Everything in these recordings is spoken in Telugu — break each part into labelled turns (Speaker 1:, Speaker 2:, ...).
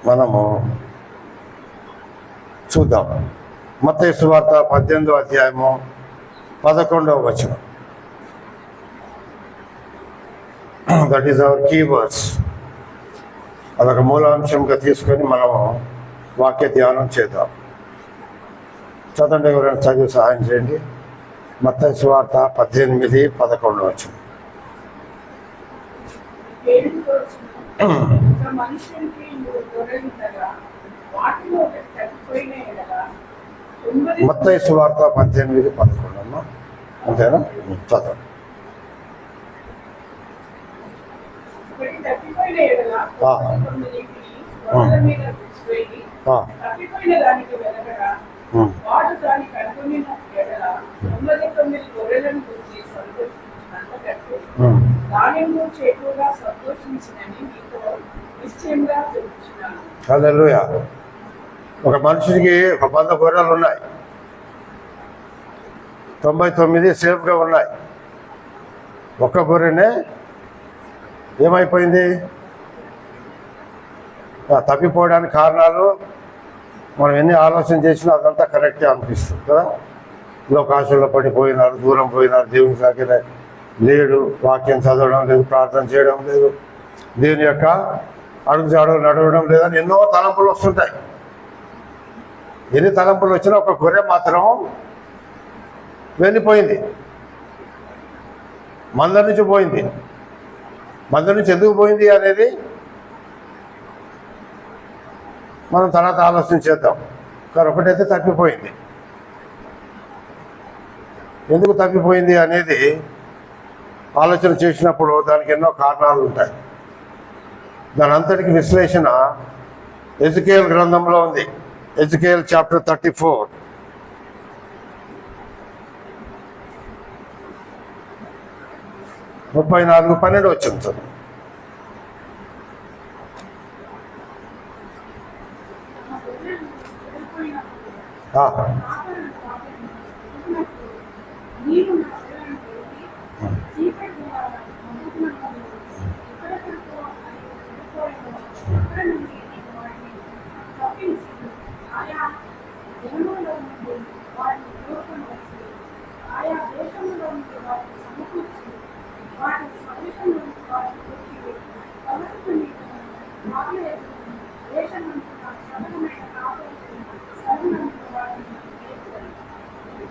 Speaker 1: మనము చూద్దాం. మత్తయి సువార్త 18వ అధ్యాయము 11వ వచనం. That is our keywords. అదొక మూలాంశంగా తీసుకొని మనము వాక్య ధ్యానం చేద్దాం. చదవండి, ఎవరైనా చదివి సహాయం చేయండి. మత్తయి సువార్త 18:11 వచనం. మత్తయి సువార్త 18:11 అమ్మా, అంతేనా? చదవండి. హల్లెలూయా. ఒక మనుషుడికి 100 గొర్రెలు ఉన్నాయి, 99 సేఫ్గా ఉన్నాయి. ఒక్క గొర్రెనే ఏమైపోయింది? తప్పిపోవడానికి కారణాలు మనం ఎన్ని ఆలోచన చేసినా అదంతా కరెక్టే అనిపిస్తుంది కదా. లోకాశంలో పడిపోయినారు, దూరం పోయినారు, దేవుని దగ్గర లేడు, వాక్యం చదవడం లేదు, ప్రార్థన చేయడం లేదు, దేవుని యొక్క అడుగుజాడలు నడవడం లేదని ఎన్నో తలంపులు వస్తుంటాయి. ఎన్ని తలంపులు వచ్చినా ఒక గొర్రె మాత్రం వెళ్ళిపోయింది, మంద నుంచి పోయింది. మంద నుంచి ఎందుకు పోయింది అనేది మనం తర్వాత ఆలోచన చేద్దాం. కానీ ఒకటైతే తప్పిపోయింది. ఎందుకు తప్పిపోయింది అనేది ఆలోచన చేసినప్పుడు దానికి ఎన్నో కారణాలు ఉంటాయి. దాని అంతటికి విశ్లేషణ ఎజెకియెల్ గ్రంథంలో ఉంది. ఎజెకియెల్ చాప్టర్ 34. ముప్పై 12 వచ్చింది సార్.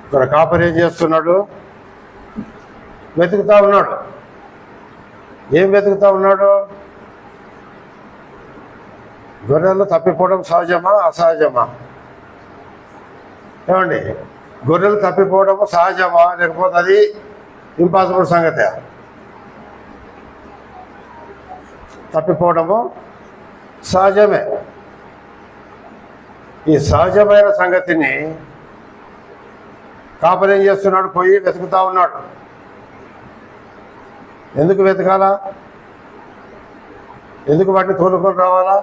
Speaker 1: ఇక్కడ కాపరి ఏం చేస్తున్నాడు? వెతుకుతా ఉన్నాడు. ఏం వెతుకుతా ఉన్నాడు? గొర్రెలు తప్పిపోవడం సహజమా అసహజమా? ఏమండి, గొర్రెలు తప్పిపోవడము సహజమా లేకపోతే అది ఇంపాసిబుల్ సంగతే? తప్పిపోవడము సహజమే. ఈ సహజమైన సంగతిని కాపరి ఏం చేస్తున్నాడు? పోయి వెతుకుతా ఉన్నాడు. ఎందుకు వెతకాలా? ఎందుకు వాటిని తోలుకొని రావాలా?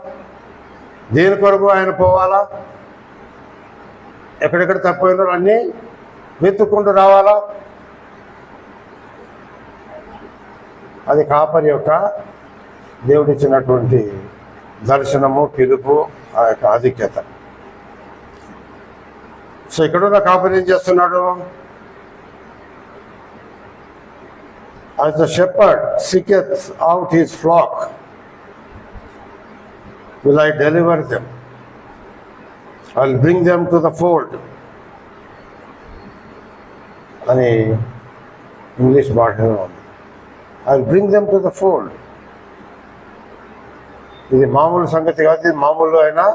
Speaker 1: దేని కొరకు ఆయన పోవాలా? ఎక్కడెక్కడ తప్పిపోయినో అన్నీ వెతుక్కుంటూ రావాలా? అది కాపరి యొక్క దేవుడిచ్చినటువంటి దర్శనము, పిలుపు, ఆ యొక్క ఆధిక్యత. సో ఇక్కడున్న కాపరి ఏం చేస్తున్నాడు? As the shepherd seeketh out his flock, will I deliver them. I'll bring them to the fold. అని ఇంగ్లీష్ భాషలో ఉంది. I'll bring them to the fold. ఇది మామూలు సంగతి కాదు. ఇది మామూలు అయినా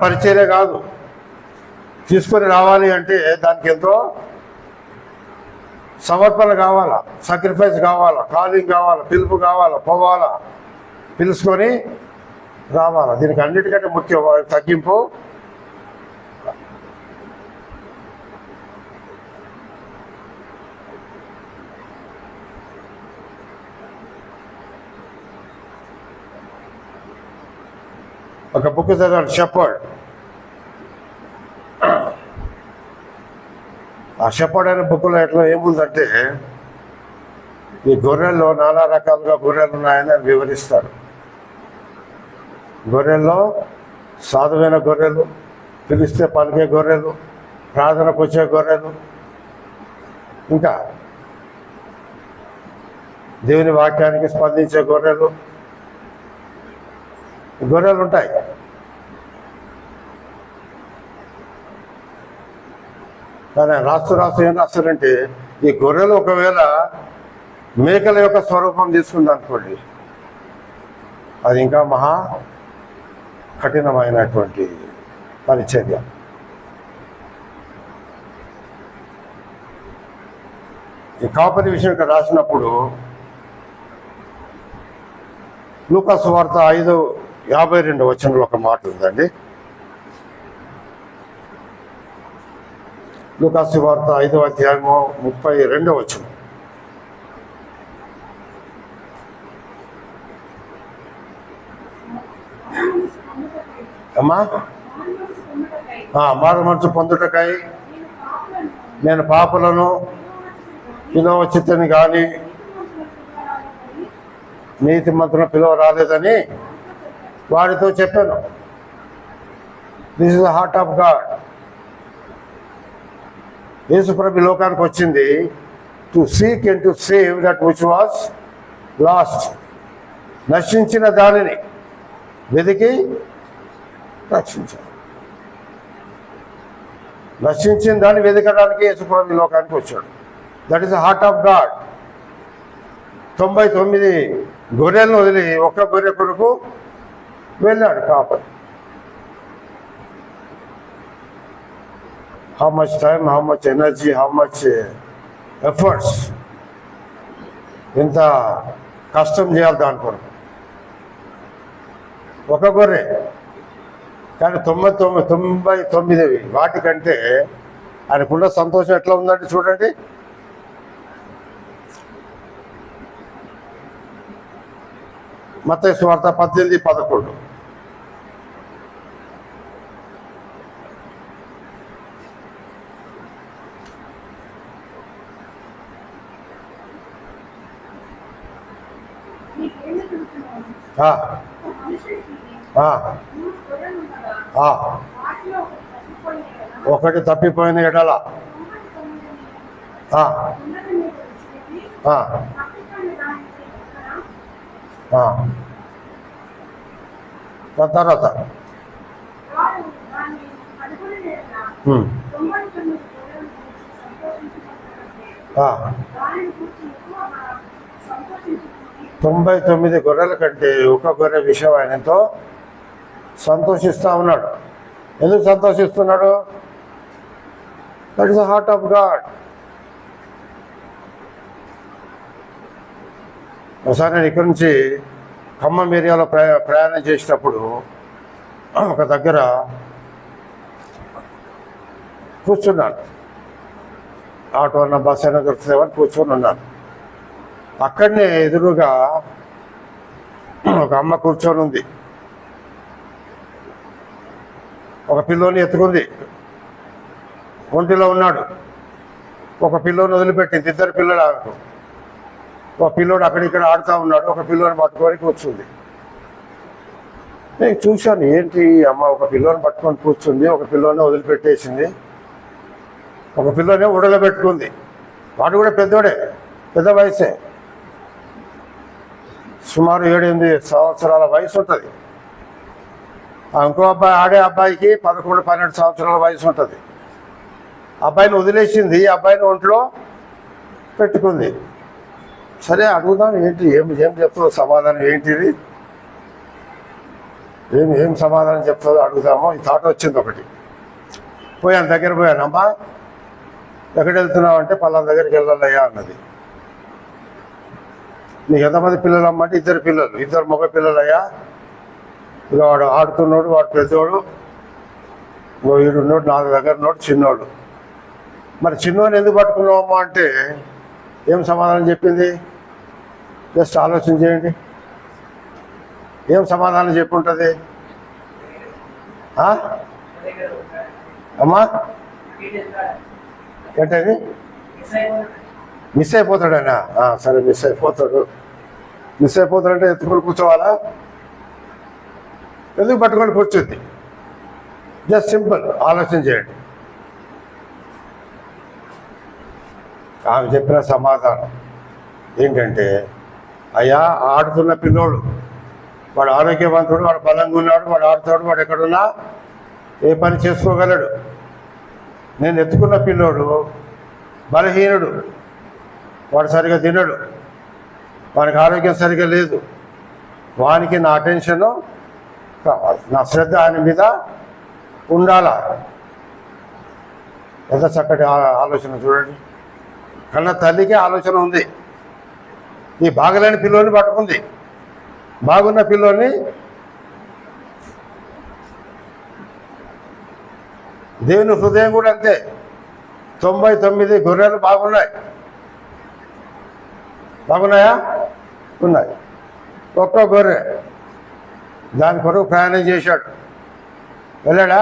Speaker 1: పరిచర్య కాదు. తీసుకొని రావాలి అంటే దానికి ఎంతో సమర్పణ కావాలా, సాక్రిఫైస్ కావాలా, కాలింగ్ కావాలా, పిలుపు కావాలా, పోవాలా, పిలుచుకొని రావాలా. దీనికి అన్నిటికంటే ముఖ్యం తగ్గింపు. ఒక బుక్ చదవండి, షెపర్డ్. ఆ షెపర్డ్ అనే బుక్లో ఎట్లా ఏముందంటే ఈ గొర్రెల్లో నానా రకాలుగా గొర్రెలు ఉన్నాయని వివరిస్తాడు. గొర్రెల్లో సాధువైన గొర్రెలు, పిలిస్తే పలికే గొర్రెలు, ప్రార్థనకు వచ్చే గొర్రెలు, ఇంకా దేవుని వాక్యానికి స్పందించే గొర్రెలు ఉంటాయి. కానీ రాస్తూ ఏం రాస్తారంటే, ఈ గొర్రెలు ఒకవేళ మేకల యొక్క స్వరూపం తీసుకుంది అనుకోండి, అది ఇంకా మహా కఠినమైనటువంటి పరిచర్య. ఈ కాపరి విషయం ఇక్కడ రాసినప్పుడు లూకా సువార్త 5:52 వచనంలో ఒక మాట ఉందండి. లూకా సువార్త 5వ అధ్యాయము 32వ వచనం. అమ్మా, మారు మనసు పొందుటకై నేను పాపలను పిలవచ్చితని కానీ నీతి మంత్రులను పిలువ రాలేదని వారితో చెప్పాను. This is the heart of God. యేసుప్రభు లోకానికి వచ్చింది to seek and to save that which was last. నశించిన దానిని వెతికి రక్షించాడు. నశించిన దాన్ని వెతకడానికి యేసుప్రభు లోకానికి వచ్చాడు. That is the heart of God. 99 గొర్రెలను వదిలి ఒక్క గొర్రె కొరకు వెళ్ళాడు కాపరి. How much time, how much energy, how much efforts, ఎంత కష్టం చేయాలి దాని కొరకు. ఒక గొర్రె కానీ 99 వాటికంటే ఆయనకున్న సంతోషం ఎట్లా ఉందంటే చూడండి. మత్తయి సువార్త 18:11. ఒకటి తప్పిపోయిన ఎడల తర్వాత తొంభై 99 గొర్రెల కంటే ఒక గొర్రె విషయం ఆయనతో సంతోషిస్తూ ఉన్నాడు. ఎందుకు సంతోషిస్తున్నాడు? That is the heart of God. ఒకసారి నేను ఇక్కడి నుంచి ఖమ్మం ఏరియాలో ప్రయాణం చేసినప్పుడు ఒక దగ్గర కూర్చున్నాను. ఆటో అన్న బస్ అయినా దొరుకుతుందేమని కూర్చొని ఉన్నాను. అక్కడనే ఎదురుగా ఒక అమ్మ కూర్చొని ఉంది. ఒక పిల్లోని ఎత్తుకుంది, ఒంటిలో ఉన్నాడు. ఒక పిల్లోని వదిలిపెట్టింది, 2 పిల్లలు ఆమెకు. ఒక పిల్లోడు అక్కడిక్కడ ఆడుతూ ఉన్నాడు, ఒక పిల్లోని పట్టుకొని కూర్చుంది. నేను చూశాను, ఏంటి అమ్మ ఒక పిల్లోని పట్టుకొని కూర్చుంది, ఒక పిల్లోనే వదిలిపెట్టేసింది, ఒక పిల్లోనే ఉడలో పెట్టుకుంది. వాడు కూడా పెద్దోడే, పెద్ద వయసే, సుమారు 7-8 సంవత్సరాల వయసు ఉంటుంది. ఇంకో అబ్బాయి, ఆడే అబ్బాయికి 11-12 సంవత్సరాల వయసు ఉంటుంది. అబ్బాయిని వదిలేసింది, అబ్బాయిని ఒంట్లో పెట్టుకుంది. సరే అడుగుదాం, ఏంటి ఏం చెప్తుందో సమాధానం ఏంటిది, ఏం సమాధానం చెప్తుందో అడుగుదామో ఈ థాట్ వచ్చింది. ఒకటి పోయాను, దగ్గర పోయాను. అమ్మా ఎక్కడికి వెళ్తున్నావు అంటే పలానా దగ్గరికి వెళ్ళాలయ్యా అన్నది. నీకు ఎంతమంది పిల్లలు అమ్మంటే 2 పిల్లలు, 2 మగ పిల్లలయ్యా. ఇక వాడు ఆడుతున్నాడు, వాడు పెద్దోడు, వీడున్నాడు, 4 దగ్గర ఉన్నాడు, చిన్నోడు. మరి చిన్నోని ఎందుకు పట్టుకున్నావమ్మా అంటే ఏం సమాధానం చెప్పింది? జస్ట్ ఆలోచన చేయండి, ఏం సమాధానం చెప్పుంటుంది? అమ్మా ఏంటది? మిస్ అయిపోతాడనా? సరే మిస్ అయిపోతాడంటే ఎత్తుకుని కూర్చోవాలా? ఎందుకు పట్టుకొని కూర్చుంది? జస్ట్ సింపుల్, ఆలోచన చేయండి. ఆమె చెప్పిన సమాధానం ఏంటంటే, అయ్యా ఆడుతున్న పిల్లోడు, వాడు ఆరోగ్యవంతుడు, వాడు బలంగా ఉన్నాడు, వాడు ఆడుతాడు, వాడు ఎక్కడున్నా ఏ పని చేసుకోగలడు. నేను ఎత్తుకున్న పిల్లోడు బలహీనుడు, వాడు సరిగా తినడు, వానికి ఆరోగ్యం సరిగా లేదు, వానికి నా అటెన్షను కావాలి, నా శ్రద్ధ ఆయన మీద ఉండాలా. ఎంత చక్కటి ఆలోచన చూడండి. కన్న తల్లికి ఆలోచన ఉంది. ఈ బాగలేని పిల్లోని పట్టుకుంది, బాగున్న పిల్లోని దేవుని హృదయం కూడా అంతే. 99 గొర్రెలు బాగున్నాయా? ఉన్నాయి. ఒక్క గొర్రె దాని కొరకు ప్రయాణం చేశాడు. వెళ్ళాడా?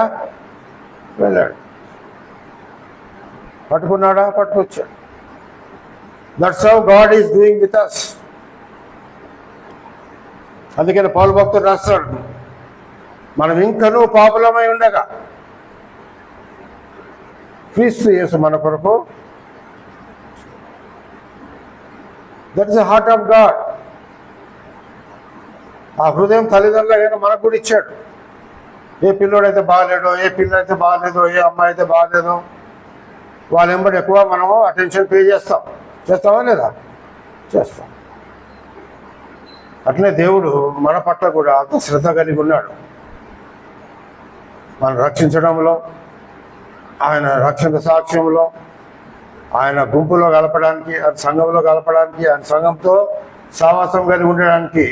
Speaker 1: వెళ్ళాడు. పట్టుకున్నాడా? పట్టుకొచ్చాడు. That's how God is doing with us. అందుకని పౌలు భక్తుడు రాస్తాడు, మనం ఇంకనూ పాపులమై ఉండగా క్రీస్తు యేసు మన కొరకు. That is the heart of God. ఆ హృదయం తల్లిదండ్రులైనా మనకు కూడా ఇచ్చాడు. ఏ పిల్లోడైతే బాగాలేడో, ఏ పిల్లైతే బాగాలేదో, ఏ అమ్మాయి అయితే బాగాలేదో, వాళ్ళ వెంబడి ఎక్కువ మనము అటెన్షన్ పే చేస్తామా లేదా? చేస్తాం. అట్లనే దేవుడు మన పట్ల కూడా అంత శ్రద్ధ కలిగి ఉన్నాడు. మనం రక్షించడంలో, ఆయన రక్షణ సాక్ష్యంలో, ఆయన గుంపులో కలపడానికి, ఆయన సంఘంలో కలపడానికి, ఆయన సంఘంతో సావాసం కలిగి ఉండడానికి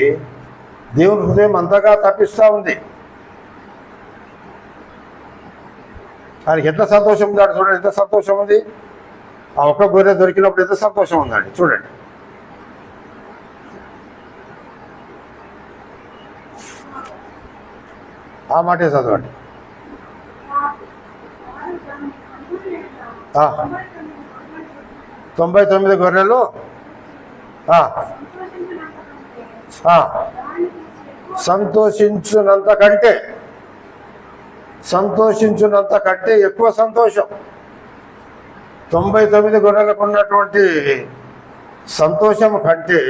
Speaker 1: దేవుని హృదయం అంతగా తప్పిస్తూ ఉంది. ఆయనకి ఎంత సంతోషం ఉందాడు చూడండి. ఎంత సంతోషం ఉంది. ఆ ఒక్క గొర్రె దొరికినప్పుడు ఎంత సంతోషం ఉందండి చూడండి. ఆ మాటే చదవండి. 99 గొర్రెలు సంతోషించినంత కంటే ఎక్కువ సంతోషం. 99 గొర్రెలకు ఉన్నటువంటి సంతోషం కంటే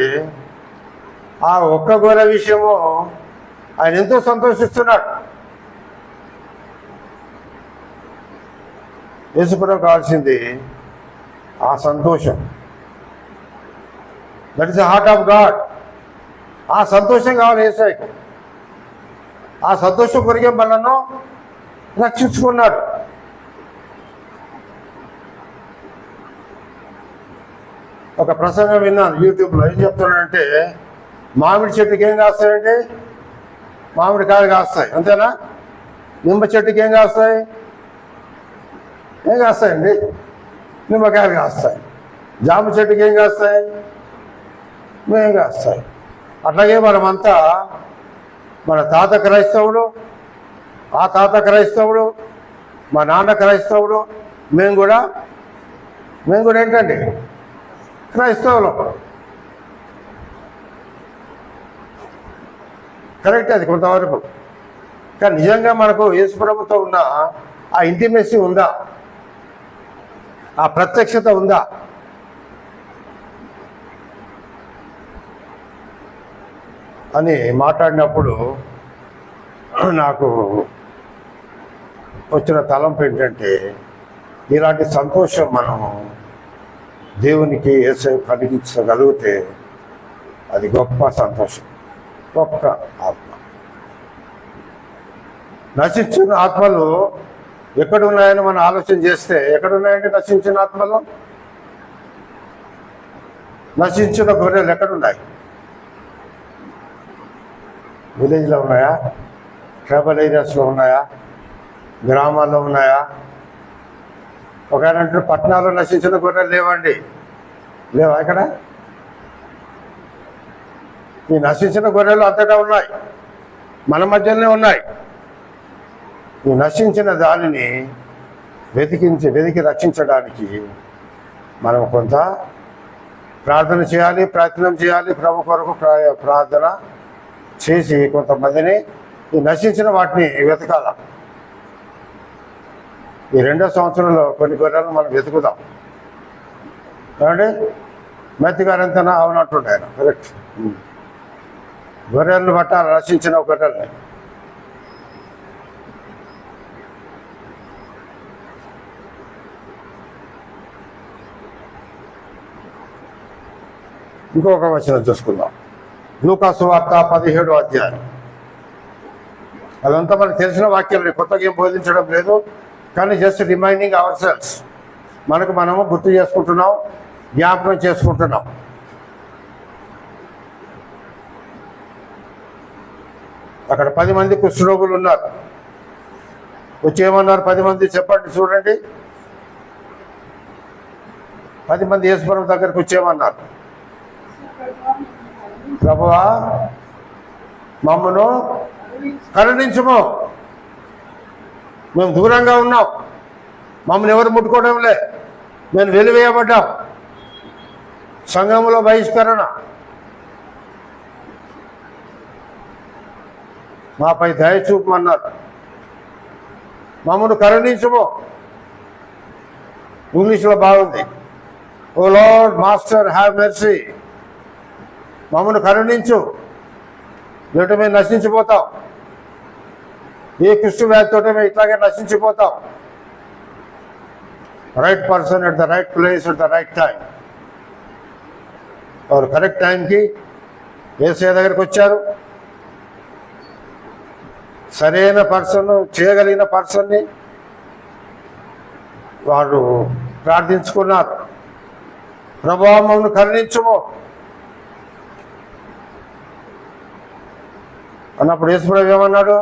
Speaker 1: ఆ ఒక్క గొర్రె విషయము ఆయన ఎంతో సంతోషిస్తున్నాడు. యేసుప్రభువుకు కావాల్సింది ఆ సంతోషం. That is the heart of God. ఆ సంతోషం కావాలి యేసయ్యకు. ఆ సంతోషం కొరికే మనను రక్షించుకున్నాడు. ఒక ప్రసంగం విన్నాను యూట్యూబ్లో. ఏం చెప్తున్నాడంటే, మామిడి చెట్టుకి ఏం కాస్తాయండి? మామిడికాయలు కాస్తాయి, అంతేనా? నిమ్మ చెట్టుకి ఏం కాస్తాయి? ఏం కాస్తాయండి? నిమ్మకాయలు కాస్తాయి. జామ చెట్టుకి ఏం కాస్తాయి? ఏం కాస్తాయి. అట్లాగే మనమంతా, మన తాత క్రైస్తవుడు, ఆ తాత క్రైస్తవుడు, మా నాన్న క్రైస్తవుడు, మేము కూడా ఏంటండి? క్రైస్తవులు. కరెక్ట్ అది కొంతవరకు. కానీ నిజంగా మనకు యేసుప్రభుతో ఉన్న ఆ ఇంటిమెసీ ఉందా? ఆ ప్రత్యక్షత ఉందా? అని మాట్లాడినప్పుడు నాకు వచ్చిన తలంపు ఏంటంటే, ఇలాంటి సంతోషం మనము దేవునికి కలిగించగలిగితే అది గొప్ప సంతోషం, గొప్ప ఆత్మ. నశించిన ఆత్మలు ఎక్కడున్నాయని మనం ఆలోచన చేస్తే, ఎక్కడున్నాయండి నశించిన ఆత్మలు? నశించిన గొర్రెలు ఎక్కడున్నాయి? విలేజ్లో ఉన్నాయా? ట్రైబల్ ఏరియాస్లో ఉన్నాయా? గ్రామాల్లో ఉన్నాయా? ఒక ఆయన అంటారు, పట్టణాల్లో నశించిన గొర్రెలు లేవండి. లేవా ఇక్కడ? ఈ నశించిన గొర్రెలు అంతటా ఉన్నాయి, మన మధ్యలోనే ఉన్నాయి. ఈ నశించిన దానిని వెతికి రక్షించడానికి మనం కొంత ప్రార్థన చేయాలి, ప్రయత్నం చేయాలి. ప్రభు కొరకు ప్రార్థన చేసి కొంతమందిని ఈ నశించిన వాటిని వెతకాల. ఈ 2వ సంవత్సరంలో కొన్ని గొర్రెలను మనం వెతుకుదాం. ఏమంటే మెత్తగారంతనా అవునట్టుండే ఆయన కరెక్ట్. గొర్రెలను పట్టాలి, నశించిన గొర్రెల్ని. ఇంకొక వచనం చూసుకుందాం. లూకా సువార్త 17వ అధ్యాయం. అదంతా మనకు తెలిసిన వాక్యాలు, కొత్తగా ఏం బోధించడం లేదు, కానీ జస్ట్ రిమైండింగ్ అవర్ సెల్స్. మనకు మనము గుర్తు చేసుకుంటున్నాం, జ్ఞాపకం చేసుకుంటున్నాం. అక్కడ 10 మంది కుష్ఠరోగులు ఉన్నారు. వచ్చేమన్నారు 10 మంది? చెప్పండి, చూడండి. 10 మంది యేసుప్రభు దగ్గరికి వచ్చేమన్నారు. ప్రభువా మమ్మను కరుణించుము, మేము దూరంగా ఉన్నాం, మమ్మల్ని ఎవరు ముట్టుకోవడంలే, మేము వెలివేయబడ్డాం, సంఘంలో బహిష్కరణ, మాపై దయ చూపమన్నారు. మమ్మను కరుణించుము. ఇంగ్లీష్లో బాగుంది, ఓ లార్డ్ మాస్టర్ హ్యావ్ మెర్సీ. మమ్మను కరుణించు, లేకపోతే మేము నశించిపోతాం. ఏ కుష్టు వ్యాధితో మేము ఇట్లాగే నశించిపోతాం. Right person at the right place at the right time. వారు కరెక్ట్ టైంకి యేసయ్య దగ్గరికి వచ్చారు. సరైన పర్సన్, చేయగలిగిన పర్సన్ని వారు ప్రార్థించుకున్నారు. ప్రభువా మమ్మల్ని కరుణించుము అన్నప్పుడు యేసుప్రభు ఏమన్నాడు?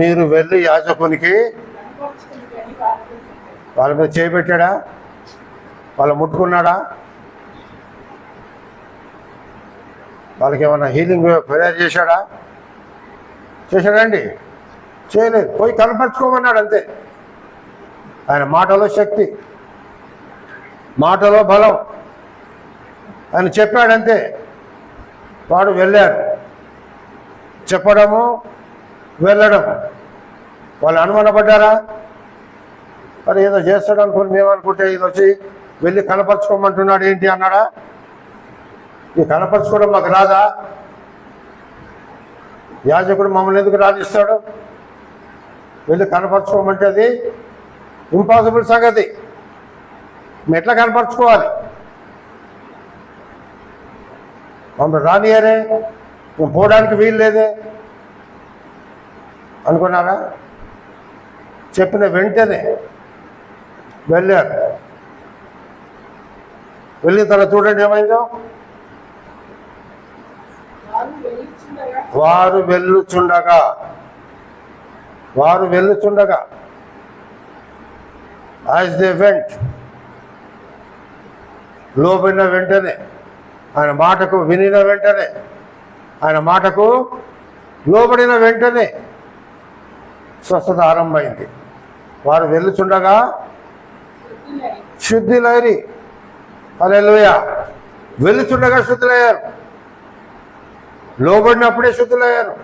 Speaker 1: మీరు వెళ్ళి యాజకునికి వాళ్ళ మీద చేయబెట్టాడా? వాళ్ళు ముట్టుకున్నాడా? వాళ్ళకి ఏమన్నా హీలింగ్ ప్రేయర్ చేశాడా? చేశాడండి? చేయలేదు. పోయి కనపరుచుకోమన్నాడు అంతే. ఆయన మాటలో శక్తి, మాటలో బలం అని చెప్పాడంతే. వాడు వెళ్ళాడు. చెప్పడము, వెళ్ళడం. వాళ్ళు అనుమానపడ్డారా? మరి ఏదో చేస్తాడు అనుకుని మేమనుకుంటే ఈయన వచ్చి వెళ్ళి కనపరుచుకోమంటున్నాడు ఏంటి అన్నాడా? ఈ కనపరుచుకోవడం మాకు రాదా? యాజకుడు మమ్మల్ని ఎందుకు రాణిస్తాడు? వెళ్ళి కనపరుచుకోమంటే అది ఇంపాసిబుల్ సంగతి. మేము ఎట్లా కనపరుచుకోవాలి? మమ్మల్ని రానియరే, మేము పోవడానికి వీలు లేదే అనుకున్నారా? చెప్పిన వెంటనే వెళ్ళారు. వెళ్ళిన తర్వాత చూడండి ఏమైందో. వారు వెళ్ళుచుండగా యాజ్ దే వెంట్, లోబడిన వెంటనే, ఆయన మాటకు వినిన వెంటనే, ఆయన మాటకు లోబడిన వెంటనే స్వస్థత ఆరంభమైంది. వారు వెళ్ళుచుండగా శుద్ధులైరి. హల్లెలూయా. వెళ్ళుచుండగా శుద్ధులయ్యారు. లోబడినప్పుడే శుద్ధులయ్యారు.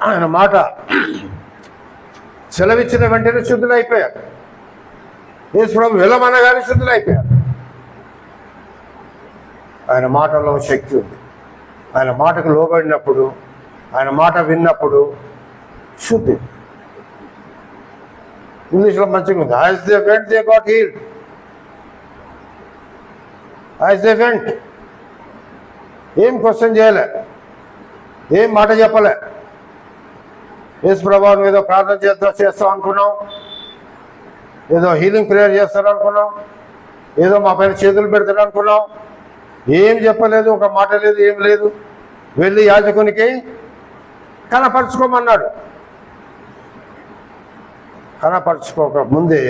Speaker 1: ఆయన మాట సెలవిచ్చిన వెంటనే శుద్ధులైపోయారు. యేసుప్రభు వెళ్ళమనగానే శుద్ధులైపోయారు. ఆయన మాటలో శక్తి ఉంది. ఆయన మాటకు లోబడినప్పుడు, ఆయన మాట విన్నప్పుడు శుద్ధి. ఇంగ్లీష్లో మంచిగా ఉంది. As they went they got healed. As they went. ఏం క్వశ్చన్ చేయలే, ఏం మాట చెప్పలే. యేసుప్రభు నువ్వు ఏదో ప్రార్థన చేస్తావు అనుకున్నాం, ఏదో హీలింగ్ ప్రేయర్ చేస్తాడు అనుకున్నాం, ఏదో మా పైన చేతులు పెడతాడు అనుకున్నాం. ఏం చెప్పలేదు, ఒక మాట లేదు, ఏం లేదు. వెళ్ళి యాజకునికి కనపరుచుకోమన్నాడు. కనపరుచుకోక ముందే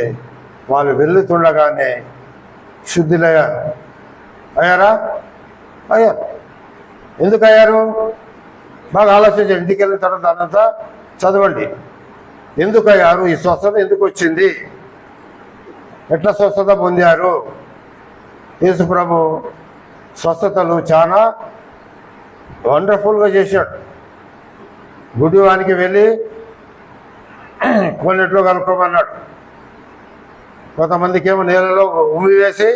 Speaker 1: వాళ్ళు వెళ్ళుతుండగానే శుద్ధులయ్యారు. అయ్యారా? అయ్యారు. ఎందుకు అయ్యారు? బాగా ఆలోచించండి. ఇంటికి వెళ్ళిన తర్వాత దానంతా చదవండి. ఎందుకు అయ్యారు? ఈ స్వస్థత ఎందుకు వచ్చింది? ఎట్లా స్వస్థత పొందారు? యేసు ప్రభు స్వస్థతలు చాలా వండర్ఫుల్గా చేశాడు. గుడివానికి వెళ్ళి కొన్నిట్లో కలుపుకోమన్నాడు. కొంతమందికి ఏమో నీళ్ళలో ఉమ్మి వేసి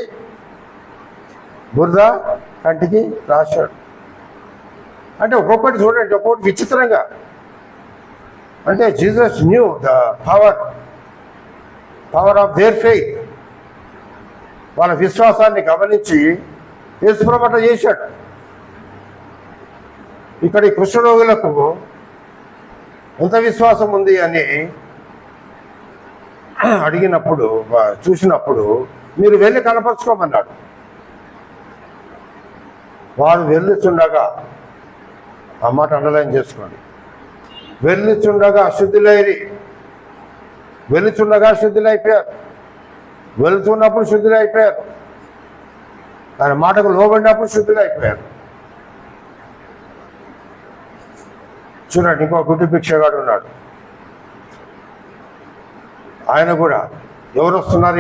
Speaker 1: బురద కంటికి రాశాడు. అంటే ఒక్కొక్కటి చూడండి, ఒక్కొక్కటి విచిత్రంగా. అంటే Jesus new the power of their faith. వాళ్ళ విశ్వాసాన్ని గమనించి యేసుప్రభు అట్లా చేశాడు. ఇక్కడ ఈ కుష్ఠరోగులకు ఎంత విశ్వాసం ఉంది అని అడిగినప్పుడు, చూసినప్పుడు మీరు వెళ్ళి కనపరుచుకోమన్నాడు. వారు వెళ్ళుచుండగా, ఆ మాట అండర్లైన్ చేసుకోండి, వెళ్ళుచుండగా శుద్ధులైరి. వెళ్ళుచుండగా శుద్ధులైపోయారు. వెళుతున్నప్పుడు శుద్ధులైపోయారు. ఆయన మాటకు లోబడినప్పుడు శుద్ధులైపోయారు. చూడండి, ఇంకో గుడ్డి భిక్షగాడు ఉన్నాడు. ఆయన కూడా ఎవరు వస్తున్నారు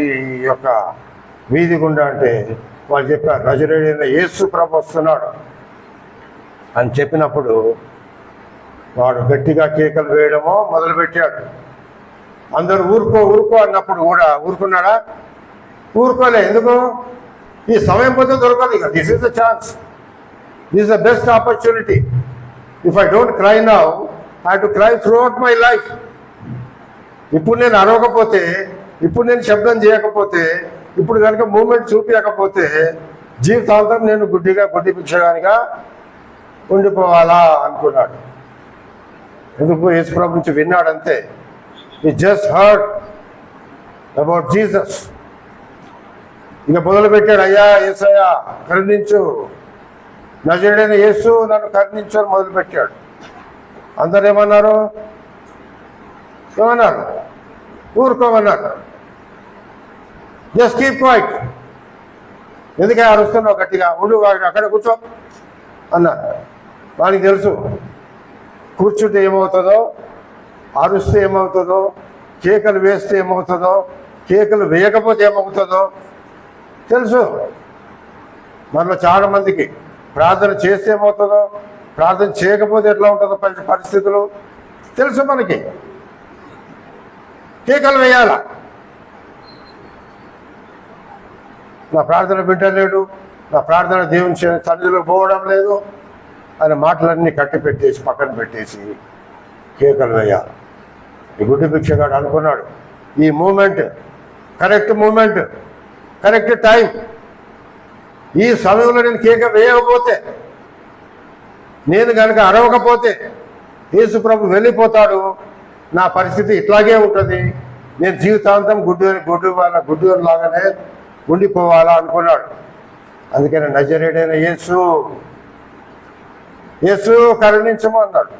Speaker 1: ఈ యొక్క వీధి గుండా అంటే వాళ్ళు చెప్పారు, నజరేయుడైన యేసు ప్రభు వస్తున్నాడు అని చెప్పినప్పుడు వాడు గట్టిగా కేకలు వేయడమో మొదలుపెట్టాడు. అందరూ ఊరుకో ఊరుకో అన్నప్పుడు కూడా ఊరుకున్నాడా? ఊరుకోలే. ఎందుకు? ఈ సమయం పోతే దొరకదు. ఇక this is the chance, this the best opportunity. If I don't cry now, I have to cry through out my life. ఇప్పుడు నేను అరవకపోతే, ఇప్పుడు నేను శబ్దం చేయకపోతే, ఇప్పుడు కనుక మూమెంట్ చూపించకపోతే జీవితాంతం నేను గుడ్డి భిక్షగానిగా ఉండిపోవాలా అనుకున్నాడు. ఎందుకు? యేసుప్రభు నుంచి విన్నాడంతే. He just heard about Jesus. ఇక మొదలుపెట్టాడు, అయ్యా యేసయ్యా కరుణించు, నజరేయుడైన యేసు నన్ను కరుణించు అని మొదలుపెట్టాడు. అందరు ఏమన్నారు? ఊరుకోమన్నారు. Just keep quiet. ఎందుకే అరుస్తున్నావు గట్టిగా? ఉండు, అక్కడ కూర్చో అన్నారు. వానికి తెలుసు కూర్చుంటే ఏమవుతుందో, అరుస్తే ఏమవుతుందో, కేకలు వేస్తే ఏమవుతుందో, కేకలు వేయకపోతే ఏమవుతుందో తెలుసు. మనలో చాలా మందికి ప్రార్థన చేస్తే ఏమవుతుందో, ప్రార్థన చేయకపోతే ఎట్లా ఉంటుందో పరిస్థితులు తెలుసు మనకి. కేకలు వేయాల. నా ప్రార్థన వింటలేడు, నా ప్రార్థన దేవుని సన్నిధిలో పోవడం లేదు అనే మాటలన్నీ కట్టి పెట్టేసి పక్కన పెట్టేసి కేకలు వేయాలి. ఈ గుడ్డి భిక్షగాడు అనుకున్నాడు, ఈ moment correct moment, correct time. ఈ సమయంలో నేను కేక వేయకపోతే, నేను కనుక అరవకపోతే యేసు ప్రభు వెళ్ళిపోతాడు. నా పరిస్థితి ఇట్లాగే ఉంటుంది. నేను జీవితాంతం గుడ్డు లాగానే ఉండిపోవాలా అనుకున్నాడు. అందుకని నజరేయుడైన యేసు కరుణించము అన్నాడు.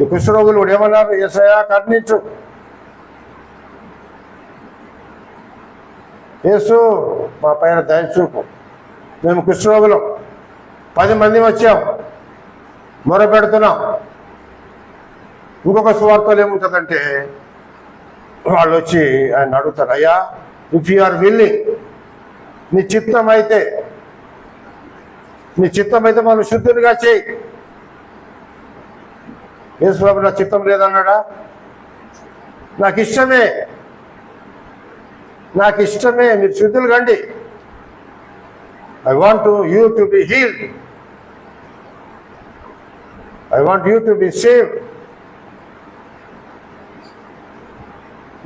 Speaker 1: ఈ కుష్ఠరోగులు కూడా ఏమన్నారు? యేసయ్యా కరుణించు, యేసు మా పైన దయచూపు, మేము కుష్ఠరోగులం 10 మంది వచ్చాం, మొరపెడుతున్నాం. ఇంకొక సువార్తలు ఏముంటుందంటే వాళ్ళు వచ్చి ఆయన అడుగుతారు, అయ్యా ఇఫ్ యు ఆర్ విల్లింగ్, నీ చిత్తం అయితే మనం శుద్ధునిగా చేయి. యేసు ప్రభు నా చిత్తం లేదన్నాడా? నాకు ఇష్టమే, మీరు శుద్ధులు కండి. I want you to be healed, I want you to be saved.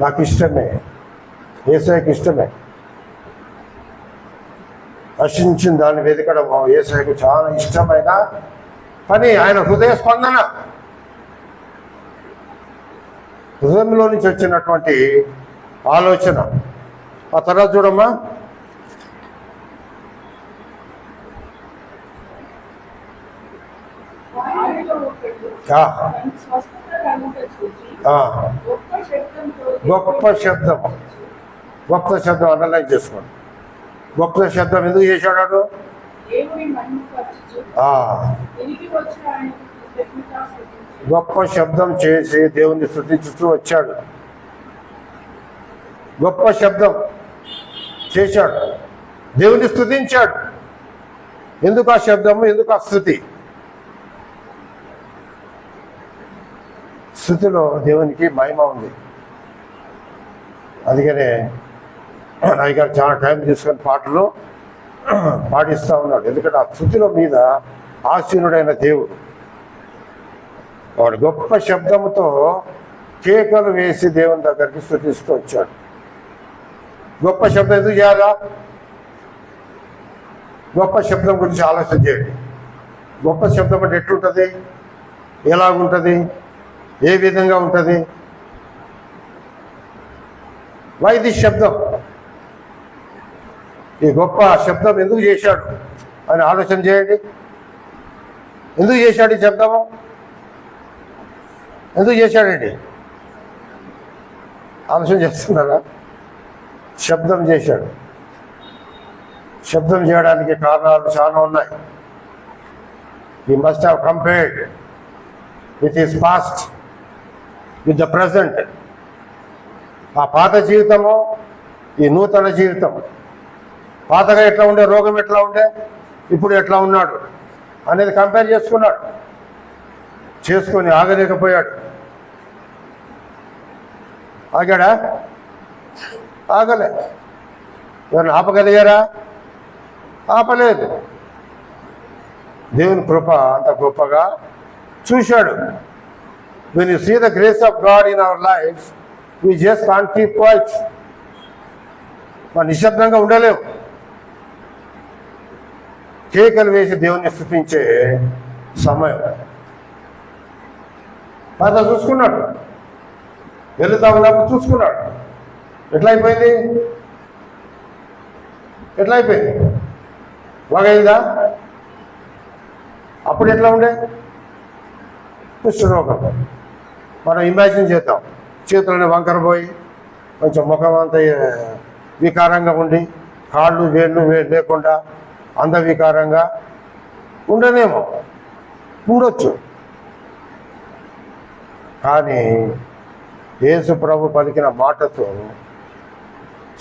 Speaker 1: నాకు ఇష్టమే, యేసయ్యకి ఇష్టమే. రక్షించిన దాన్ని వెతకడం యేసయ్యకు చాలా ఇష్టమైన పని. ఆయన హృదయ స్పందన, హృదయంలో నుంచి వచ్చినటువంటి ఆలోచన. ఆ తర్వాత చూడమ్మా, గొప్ప శబ్దం అండర్లైన్ చేసుకోండి. గొప్ప శబ్దం ఎందుకు చేశాడు? గొప్ప శబ్దం చేసి దేవుణ్ణి స్తుతించుతూ వచ్చాడు. గొప్ప శబ్దం చేశాడు. దేవుని స్తుతించాడు. ఎందుకు ఆ శబ్దము, ఎందుకు ఆ స్తుతి? స్తుతిలో దేవునికి మహిమ ఉంది. అందుకనే అయ్యగారు చాలా టైం తీసుకొని పాటలు పాటిస్తూ ఉన్నాడు. ఎందుకంటే ఆ స్తుతిలో మీద ఆసీనుడైన దేవుడు వాడు గొప్ప శబ్దముతో కేకలు వేసి దేవుని దగ్గరికి స్తుతిస్తూ వచ్చాడు. గొప్ప శబ్దం ఎందుకు చేయాలా? గొప్ప శబ్దం గురించి ఆలోచన చేయండి. గొప్ప శబ్దం అంటే ఎట్లుంటుంది, ఎలాగుంటుంది, ఏ విధంగా ఉంటుంది? వై దిస్ శబ్దం? ఈ గొప్ప శబ్దం ఎందుకు చేశాడు అని ఆలోచన చేయండి. ఎందుకు చేశాడు ఈ శబ్దము? ఎందుకు చేశాడండి? ఆలోచన చేస్తున్నారా? శబ్దం చేశాడు. శబ్దం చేయడానికి కారణాలు చాలా ఉన్నాయి. He must have compared with his past, with the present. ఆ పాత జీవితము, ఈ నూతన జీవితం. పాతగా ఎట్లా ఉండే, రోగం ఎట్లా ఉండే, ఇప్పుడు ఎట్లా ఉన్నాడు అనేది కంపేర్ చేసుకున్నాడు. చేసుకొని ఆగలేకపోయాడు. ఆగాడా? ఆగలే. ఎవరిని ఆపగలిగారా? ఆపలేదు. దేవుని కృప అంత గొప్పగా చూశాడు. When you see the grace of God in our lives, we just can't keep quiet. మనం నిశ్శబ్దంగా ఉండలేము. కేకలు వేసి దేవుని స్తుతించే సమయం. పాత చూసుకున్నాడు, వెళ్తా ఉన్నప్పుడు చూసుకున్నాడు. ఎట్లా అయిపోయింది? ఎట్లా అయిపోయింది? బాగైందా? అప్పుడు ఎట్లా ఉండే? కుష్ఠరోగం. మనం ఇమాజిన్ చేద్దాం. చేతులని వంకర పోయి, కొంచెం ముఖం అంతా వికారంగా ఉండి, కాళ్ళు వేళ్ళు లేకుండా అందవికారంగా ఉండనేమో, ఉండొచ్చు. కానీ యేసు ప్రభు పలికిన మాటతో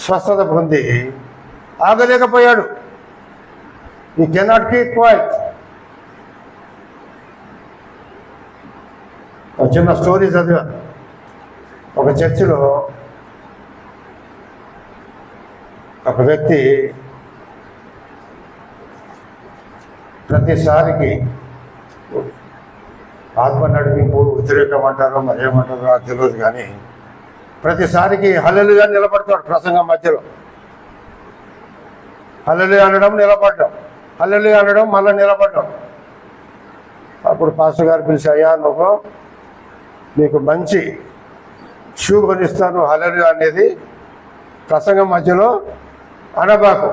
Speaker 1: స్వస్థత పొంది ఆగలేకపోయాడు. He cannot keep quiet. ఒక చిన్న స్టోరీ చదివా. ఒక చర్చిలో ఒక వ్యక్తి ప్రతిసారికి ఆత్మ నడిపింపు వ్యతిరేకం అంటారో మరి ఏమంటారో నాకు తెలియదు, కానీ ప్రతిసారికి హల్లెలూయా నిలబడతాడు. ప్రసంగం మధ్యలో హల్లెలూయా అనడం, నిలబడ్డం, హల్లెలూయా అనడం, మళ్ళీ నిలబడ్డం. అప్పుడు పాస్టర్ గారు పిలిచి, అయ్యా నువ్వు నీకు మంచి షూ కొనిస్తాను, హల్లెలూయా అనేది ప్రసంగం మధ్యలో అనబాకు.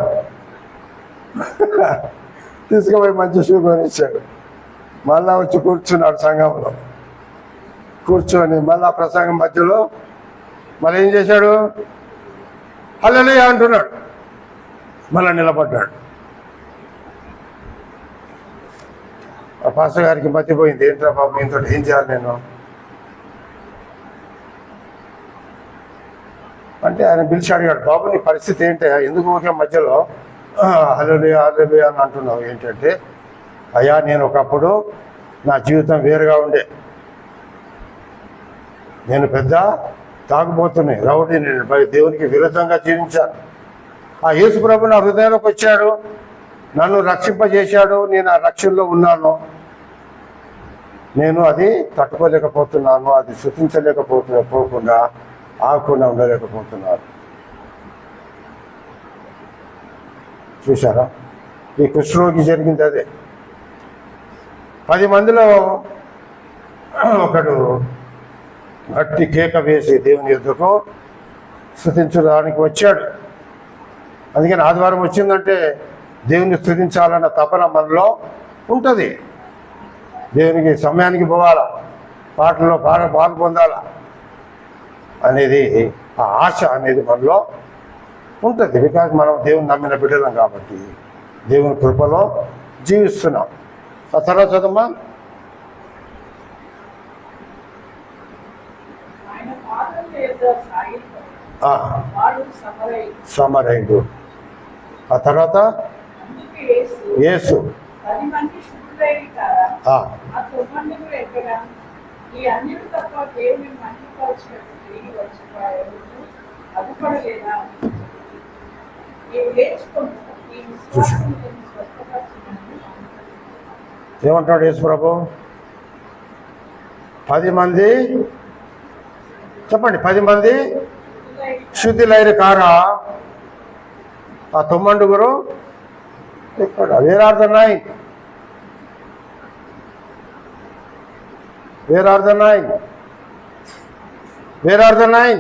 Speaker 1: తీసుకుపోయి మంచి షూ కొనిచ్చాడు. మళ్ళా వచ్చి కూర్చున్నాడు సంఘంలో. కూర్చొని మళ్ళా ప్రసంగం మధ్యలో మళ్ళీ ఏం చేశాడు? హల్లెలూయా అంటున్నాడు. మళ్ళా నిలబడ్డాడు. ఆ పాస్టర్ గారికి మతిపోయింది. ఏంట్రా బాబు, ఇంతో ఏం చేయాలి నేను అంటే, ఆయన పిలిచి అడిగాడు, బాబు నీ పరిస్థితి ఏంటి, ఎందుకు ఊరికే మధ్యలో హల్లెలూయా హల్లెలూయా అని అంటున్నావు ఏంటంటే, అయ్యా నేను ఒకప్పుడు నా జీవితం వేరుగా ఉండే, నేను పెద్ద తాగుబోతున్నాయి రౌడీ, నేను దేవునికి విరుద్ధంగా జీవించాను. ఆ యేసు ప్రభు నా హృదయంలోకి వచ్చాడు, నన్ను రక్షింపజేశాడు, నేను ఆ రక్షణలో ఉన్నాను. నేను అది తట్టుకోలేకపోతున్నాను, అది పోకుండా ఆగకుండా ఉండలేకపోతున్నారు. చూసారా? ఈ కుష్ఠరోగి జరిగింది అదే. 10 మందిలో ఒకడు గట్టి కేక వేసి దేవుని యుద్ధకు స్తుతించడానికి వచ్చాడు. అందుకని ఆదివారం వచ్చిందంటే దేవుని స్తుతించాలన్న తపన మనలో ఉంటుంది. దేవునికి సమయానికి పోవాలా, పాటల్లో పాలు పొందాలా అనేది, ఆ ఆశ అనేది మనలో ఉంటుంది. బికాజ్ మనం దేవుని నమ్మిన బిడ్డలం కాబట్టి దేవుని కృపలో జీవిస్తున్నాం. ఆ తర్వాత చదమ్మా. సమరయుడు. ఆ తర్వాత
Speaker 2: అందుకు యేసు
Speaker 1: యేసు
Speaker 2: 10 మంది శుద్ధులైన కాదా?
Speaker 1: ఆ,
Speaker 2: ఆ 9 ఎక్కడ? ఈ అన్యులు తప్ప దేవుని మహిమపరచుటకు తిరిగి వచ్చిన వారెవరు అగుపడలేదా? నీవు లేచుకొని నీ విశ్వాసములను స్వస్థపరచుమని
Speaker 1: ఏమంటాడు యేసు ప్రభు? 10 మంది చెప్పండి, 10 మంది శుద్ధులైన కారా? ఆ 9 ఇక్కడ. Where are the 9? Where are the 9? Where are the 9?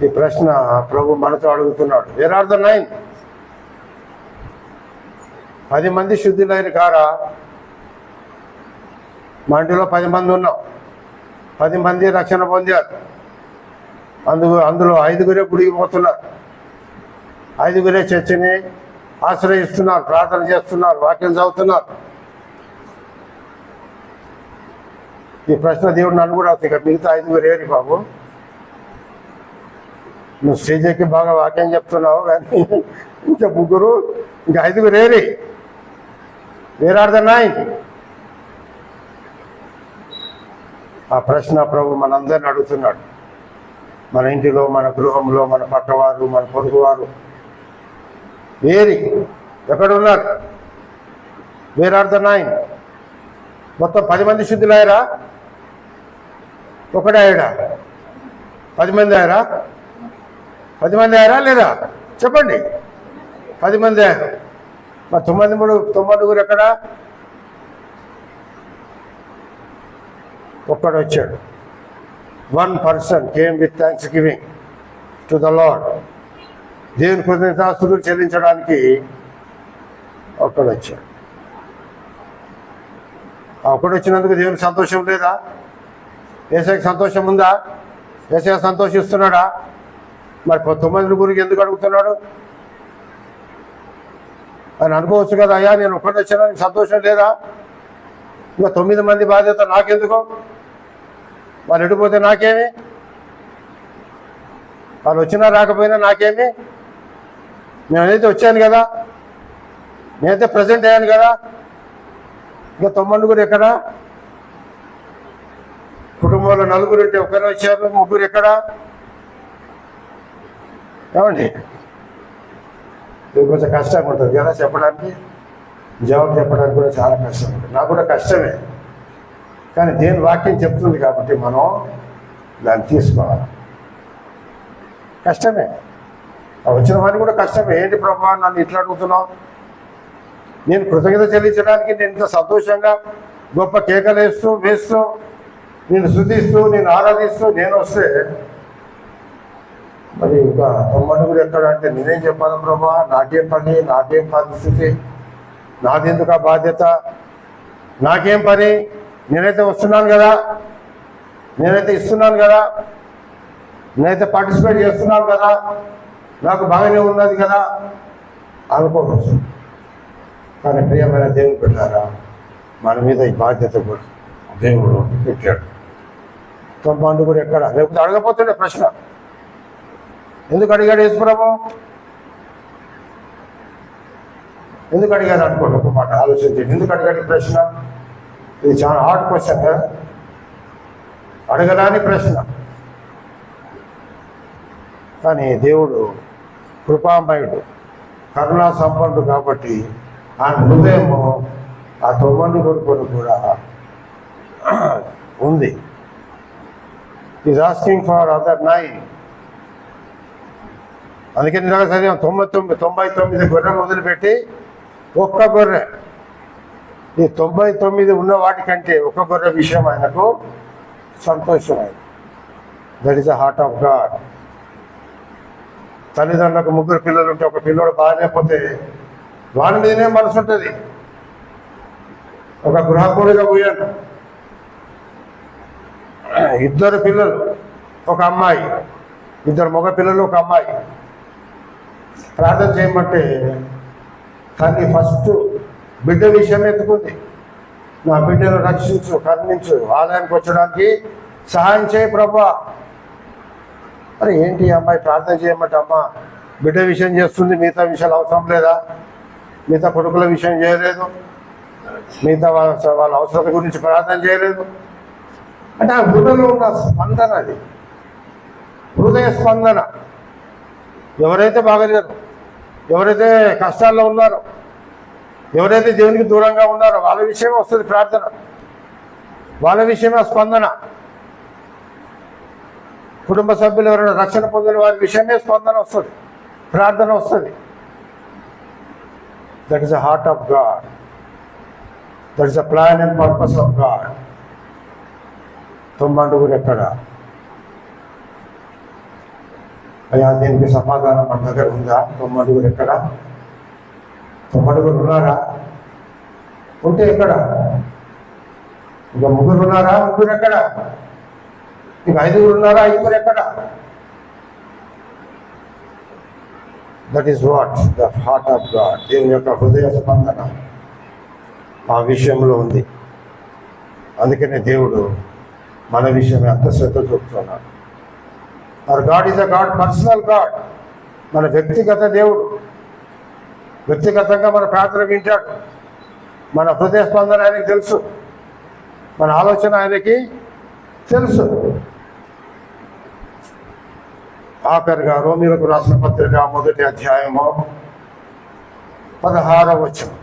Speaker 1: ఈ ప్రశ్న ప్రభు మనతో అడుగుతున్నాడు. Wear are the 9? 10 మంది శుద్ధులైన కారా? మా ఇంటిలో 10 మంది ఉన్నాం. 10 మంది రక్షణ పొందారు. అందులో 5 గుడికి పోతున్నారు. 5 చర్చిని ఆశ్రయిస్తున్నారు, ప్రార్థన చేస్తున్నారు, వాక్యం చదువుతున్నారు. ఈ ప్రశ్న దేవుడు నన్ను కూడా అవుతుంది. మిగతా 5 ఏరి బాబు? నువ్వు స్టేజ్ ఎక్కి బాగా వాక్యం చెప్తున్నావు, కానీ ఇంకా 3, ఇంకా 5 ఏరి? Where are the 9? ఆ ప్రశ్న ప్రభు మనందరిని అడుగుతున్నాడు. మన ఇంటిలో, మన గృహంలో, మన పక్కవారు, మన పొరుగువారు వేరి ఎక్కడున్నారు? Where are the 9? మొత్తం 10 మంది శుద్ధులయ్యారా? ఒకడే అయ్యాడా? 10 మంది అయ్యారా? 10 మంది అయ్యారా లేదా? చెప్పండి. 10 మంది అయ్యారు. మరి 9 ఎక్కడ? ఒక్కడు వచ్చాడు. 1 person came with thanks giving to the lord. దేవుని కృతజ్ఞతాస్తుతులు చెల్లించడానికి ఒక్కడు వచ్చాడు. ఆ ఒక్కడు వచ్చినందుకు దేవునికి సంతోషం లేదా? యేసయ్యకి సంతోషం ఉందా? యేసయ్య సంతోషిస్తున్నాడా? మరి 9 గురికి ఎందుకు అడుగుతున్నాడు అని అనుకోవచ్చు కదా. అయ్యా, నేను ఒక్కడు వచ్చాను, సంతోషం లేదా? ఇంకా 9 మంది బాధ్యత నాకెందుకు? వాళ్ళు ఎడిపోతే నాకేమి? వాళ్ళు వచ్చినా రాకపోయినా నాకేమి? నేనైతే వచ్చాను కదా, నేనైతే ప్రజెంట్ అయ్యాను కదా. ఇంకా 9 ఎక్కడా? కుటుంబంలో 4 ఉంటే ఒకరు వచ్చారు, 3 ఎక్కడా? ఏమండి? ఇది కొంచెం కష్టంగా ఉంటుంది కదా చెప్పడానికి, జవాబు చెప్పడానికి కూడా చాలా కష్టం ఉంటుంది. నాకు కూడా కష్టమే, కానీ దేని వాక్యం చెప్తుంది కాబట్టి మనం దాన్ని తీసుకోవాలి. కష్టమే, వచ్చిన వాడిని కూడా కష్టమే. ఏంటి ప్రభా నన్ను ఇట్లా అడుగుతున్నావు? నేను కృతజ్ఞత చెల్లించడానికి నేను ఇంత సంతోషంగా గొప్ప కేకలు వేస్తూ నేను స్తుతిస్తూ నేను ఆరాధిస్తూ నేను వస్తే మరి ఇంకా 9 ఎక్కడ అంటే నేనేం చెప్పాలి ప్రభా? నాకేం పని, నాకేం పరిస్థితి, నాదెందుకు ఆ బాధ్యత, నాకేం పని? నేనైతే వస్తున్నాను కదా, నేనైతే ఇస్తున్నాను కదా, నేనైతే పార్టిసిపేట్ చేస్తున్నాను కదా, నాకు బాగానే ఉన్నది కదా అనుకోవచ్చు. కానీ ప్రియమైన దేవుని పెట్టారా, మన మీద ఈ బాధ్యత కూడా దేవుడు పెట్టాడు. 9 ఎక్కడ? లేకపోతే అడగపోతుండే ప్రశ్న. ఎందుకు అడిగాడు యేసుప్రభు? ఎందుకు అడిగాడు అనుకోండి, ఒక మాట ఆలోచించండి. ఎందుకు అడిగాడు ఈ ప్రశ్న? ఇది చాలా హార్డ్ క్వశ్చన్ కదా, అడగడానికి ప్రశ్న. కానీ దేవుడు కృపామయుడు, కరుణా సంపన్నుడు కాబట్టి ఆయన హృదయము ఆ 9 కొరకు కూడా ఉంది. Is asking for other 9. అందుకే నిజంగా చదివాం 99 గొర్రెలు వదిలిపెట్టి ఒక్క గొర్రె. ఈ 99 ఉన్న వాటికంటే ఒక్క గొర్రె విషయం ఆయనకు సంతోషమైంది. That is the heart of God. తల్లిదండ్రులకు 3 పిల్లలు ఉంటే ఒక పిల్లడు బాగాలేకపోతే వాడి మీదనే మనసు ఉంటుంది. ఒక గృహకూడిగా పోయాను, 2 పిల్లలు, ఒక అమ్మాయి, 2 మగ పిల్లలు, ఒక అమ్మాయి. ప్రార్థన చేయమంటే తల్లి ఫస్ట్ బిడ్డ విషయం ఎత్తుకుంది. నా బిడ్డను రక్షించు, కరుణించు, ఆదాయానికి వచ్చడానికి సహాయం చేయి ప్రభువా. మరి ఏంటి ఈ అమ్మాయి ప్రార్థన చేయమంటే అమ్మ బిడ్డ విషయం చేస్తుంది, మిగతా విషయాలు అవసరం లేదా? మిగతా కొడుకుల విషయం చేయలేదు, మిగతా వాళ్ళ అవసరత గురించి ప్రార్థన చేయలేదు అంటే ఆ హృదయంలో ఉన్న స్పందన, అది హృదయ స్పందన. ఎవరైతే బాగలేరు, ఎవరైతే కష్టాల్లో ఉన్నారో, ఎవరైతే దేవునికి దూరంగా ఉన్నారో వాళ్ళ విషయమే వస్తుంది ప్రార్థన, వాళ్ళ విషయమే స్పందన. కుటుంబ సభ్యులు ఎవరైనా రక్షణ పొందిన వారి విషయమే స్పందన వస్తుంది, ప్రార్థన వస్తుంది. That is the heart of God, that is the plan and purpose of God. తొమ్మండుగురు ఎక్కడ? అయ్యా దీనికి సమాధానం మన దగ్గర ఉందా? తొమ్మండుగురు ఎక్కడ? తొమ్మండుగురు ఉన్నారా? ఉంటే ఎక్కడ? ఇంకా ముగ్గురు ఉన్నారా? ముగ్గురు ఎక్కడ? ఇంకా ఐదుగురు ఉన్నారా? ఐదుగురు ఎక్కడ? That is what the heart of God. దేవుని యొక్క హృదయ స్పందన ఆ విషయంలో ఉంది. అందుకనే దేవుడు మన విషయమే అంత శ్రద్ధ చూపుతున్నాడు. Our God is a God, personal God. మన వ్యక్తిగత దేవుడు, వ్యక్తిగతంగా మన ప్రార్థన వింటాడు. మన హృదయ స్పందన ఆయనకి తెలుసు, మన ఆలోచన ఆయనకి తెలుసు. ఆఖరిగా రోమీయులకు రాసిన పత్రిక 1వ అధ్యాయము 16వ వచనం.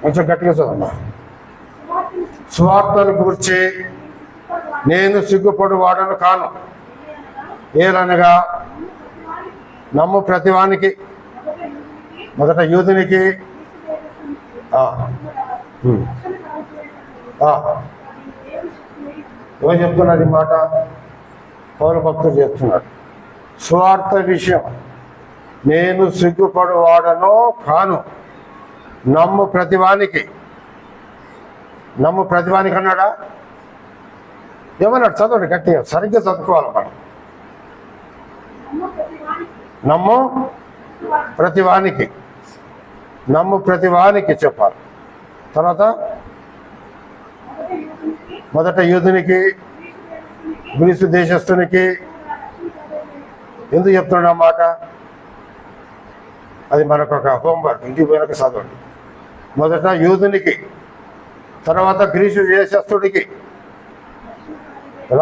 Speaker 1: కొంచెం గట్టిగా చదవమ్మా. స్వార్థను గురించి నేను సిగ్గుపడు వాడను కాను, ఏలనగా నమ్ము ప్రతివానికి, మొదట యూదునికి ఎవరు చెప్తున్నారు ఈ మాట? పౌర భక్తులు చెప్తున్నారు. స్వార్థ విషయం నేను సిగ్గుపడు వాడను కాను, నమ్ము ప్రతివానికి. నమ్ము ప్రతివానికి అన్నాడా? ఏమన్నాడు? చదవండి గట్టిగా, సరిగ్గా చదువుకోవాలి మనం. నమ్ము ప్రతివానికి, నమ్ము ప్రతివానికి చెప్పాలి. తర్వాత మొదట యూదునికి, గ్రీసు దేశస్థునికి. ఎందుకు చెప్తున్నాడు ఆ మాట? అది మనకు ఒక హోంవర్క్, ఇంటికి పోయినాక చదవండి. మొదట యూదునికి, తర్వాత గ్రీసు దేశస్థుడికి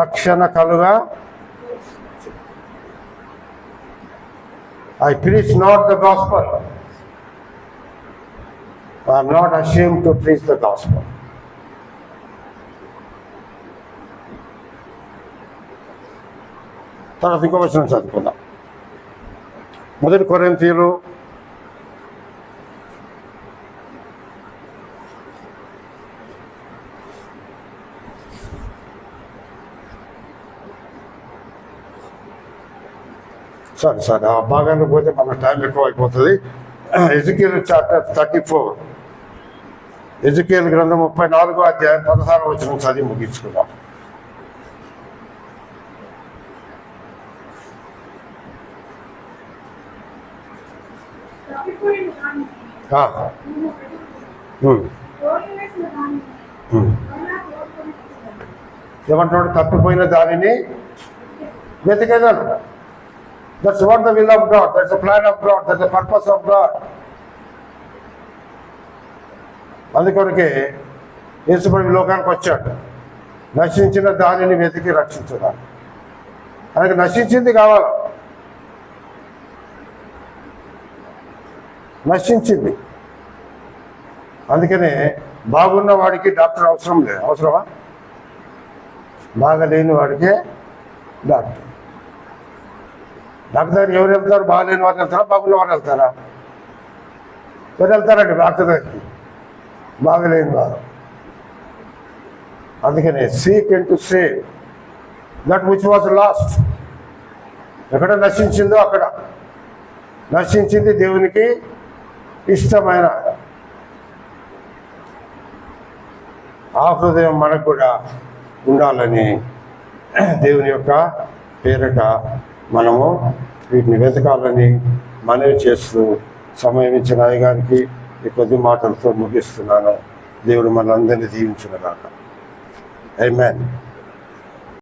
Speaker 1: రక్షణ కలుగా. I preach not the gospel. I am not ashamed to preach the gospel. తర్వాత ఇంకో వచనం చదువుకుందాం. 1 కొరింథీయులు 'సారీ ఆ భాగానికి పోతే మన టైం ఎక్కువ అయిపోతుంది. ఎజికేల్ చాప్టర్ 34, ఎజికేల్ గ్రంథం 34వ అధ్యాయం 16వ వచనం చదివి ముగించుకుందాం. ఏమంటున్నాడు? తప్పిపోయిన దానిని వెతికేదాను. That's what the will of God, that's the plan of God, that's the purpose of God. అందుకొరకే యేసుప్రభు లోకానికి వచ్చాడు, నశించిన దానిని వెతికి రక్షించడానికి. ఆయనకు నశించింది కావాలి, నశించింది. అందుకనే బాగున్న వాడికి డాక్టర్ అవసరం లేదు. అవసరమా? బాగా లేని వాడికే డాక్టర్. డాక్టర్ దగ్గర ఎవరు వెళ్తారు? బాగాలేని వారు వెళ్తారా, బాగున్న వారు వెళ్తారా? ఎవరు వెళ్తారండి డాక్టర్ దగ్గరికి? బాగలేని వారు. అందుకనే seek and to save that which was last. ఎక్కడ నశించిందో అక్కడ. నశించింది దేవునికి ఇష్టమైన ఆ హృదయం మనకు కూడా ఉండాలని దేవుని యొక్క పేరిట మనము వీటిని వెతకాలని మనవి చేస్తూ సమయం ఇచ్చిన అయ్యగారికి ఈ కొద్ది మాటలతో ముగిస్తున్నాను. దేవుడు మనందరినీ దీవించును గాక. ఆమేన్.